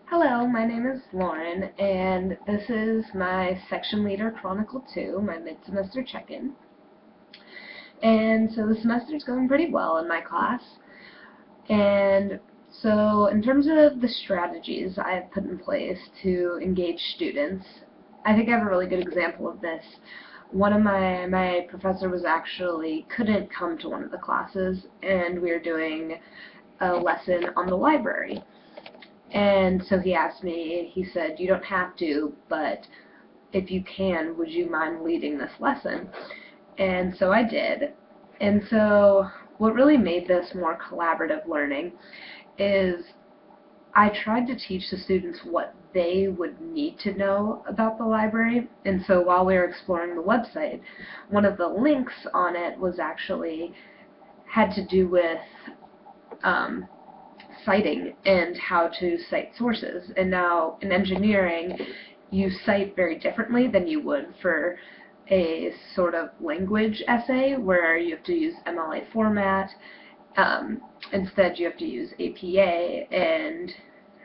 Hello, my name is Lauren, and this is my Section Leader Chronicle 2, my mid-semester check-in. And so the semester's going pretty well in my class. And so in terms of the strategies I've put in place to engage students, I think I have a really good example of this. One of my professor couldn't come to one of the classes, and we were doing a lesson on the library. And so he asked me, he said, "You don't have to, but if you can, would you mind leading this lesson?" And so I did. And so what really made this more collaborative learning is I tried to teach the students what they would need to know about the library. And so while we were exploring the website, one of the links on it was actually had to do with citing and how to cite sources. And now in engineering, you cite very differently than you would for a sort of language essay where you have to use MLA format. Instead, you have to use APA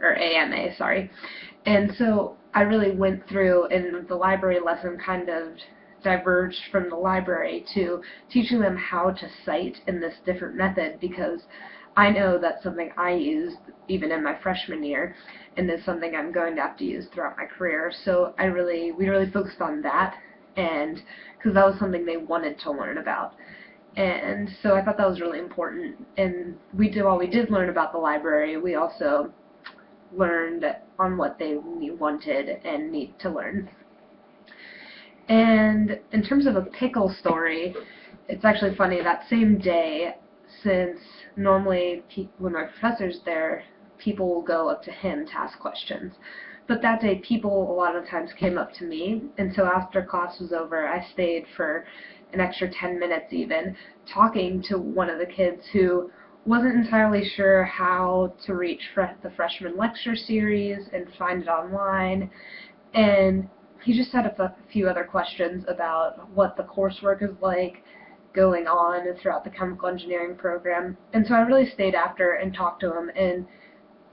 or AMA, sorry. And so I really went through, and the library lesson kind of diverged from the library to teaching them how to cite in this different method, because I know that's something I used even in my freshman year, and is something I'm going to have to use throughout my career. So we really focused on that, and because that was something they wanted to learn about. And so I thought that was really important. And while we did learn about the library, we also learned on what they wanted and need to learn. And in terms of a pickle story, it's actually funny, that same day, since normally when my professor's there, people will go up to him to ask questions. But that day, people a lot of times came up to me, and so after class was over, I stayed for an extra 10 minutes even, talking to one of the kids who wasn't entirely sure how to reach the freshman lecture series and find it online. And he just had a few other questions about what the coursework is like going on throughout the chemical engineering program. And so I really stayed after and talked to him, and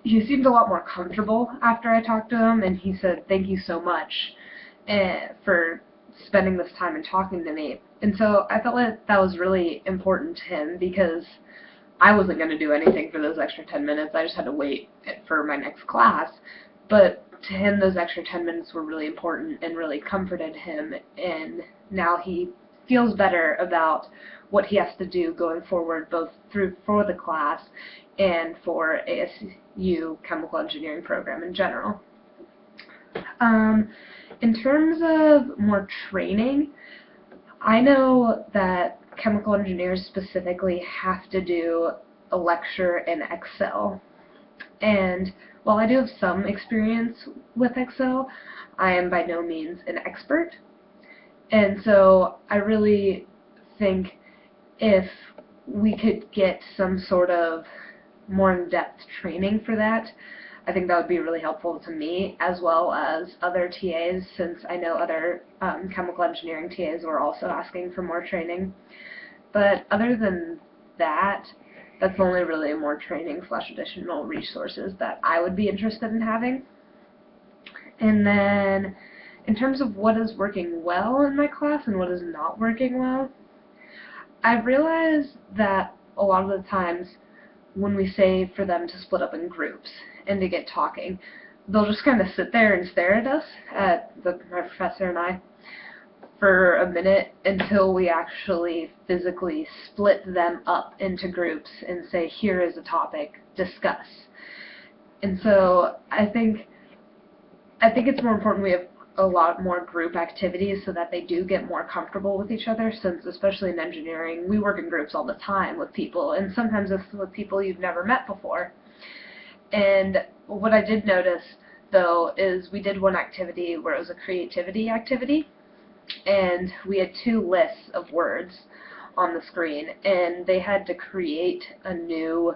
he seemed a lot more comfortable after I talked to him, and he said, "Thank you so much for spending this time and talking to me." And so I felt like that was really important to him, because I wasn't going to do anything for those extra 10 minutes. I just had to wait for my next class. But to him, those extra 10 minutes were really important and really comforted him, and now he feels better about what he has to do going forward, both for the class and for ASU chemical engineering program in general. In terms of more training, I know that chemical engineers specifically have to do a lecture in Excel. And while I do have some experience with Excel, I am by no means an expert. And so I really think if we could get some sort of more in-depth training for that, I think that would be really helpful to me as well as other TAs, since I know other chemical engineering TAs were also asking for more training. But other than that, that's only really more training / additional resources that I would be interested in having. And then in terms of what is working well in my class and what is not working well, I've realized that a lot of the times when we say for them to split up in groups and to get talking, they'll just kind of sit there and stare at us, my professor and I, for a minute until we actually physically split them up into groups and say, "Here is a topic, discuss." And so I think it's more important we have a lot more group activities so that they do get more comfortable with each other, since especially in engineering, we work in groups all the time with people, and sometimes it's with people you've never met before. And what I did notice, though, is we did one activity where it was a creativity activity, and we had 2 lists of words on the screen, and they had to create a new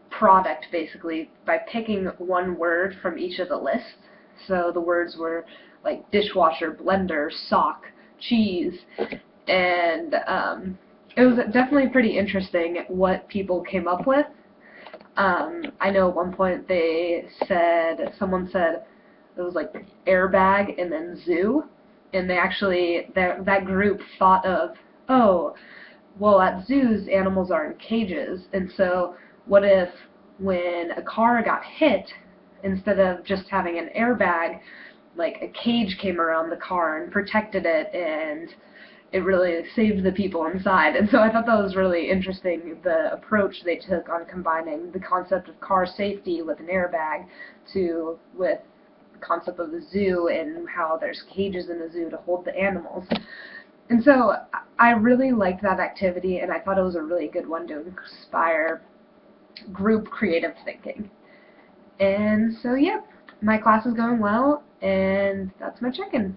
product basically by picking one word from each of the lists. So the words were like dishwasher, blender, sock, cheese, and it was definitely pretty interesting what people came up with. I know at one point someone said it was like airbag and then zoo, and they actually, that group thought of, oh, well, at zoos, animals are in cages, and so what if when a car got hit, instead of just having an airbag, like a cage came around the car and protected it, and it really saved the people inside. And so I thought that was really interesting, the approach they took on combining the concept of car safety with an airbag with the concept of the zoo and how there's cages in the zoo to hold the animals. And so I really liked that activity, and I thought it was a really good one to inspire group creative thinking. And so, yeah, my class is going well, and that's my check-in.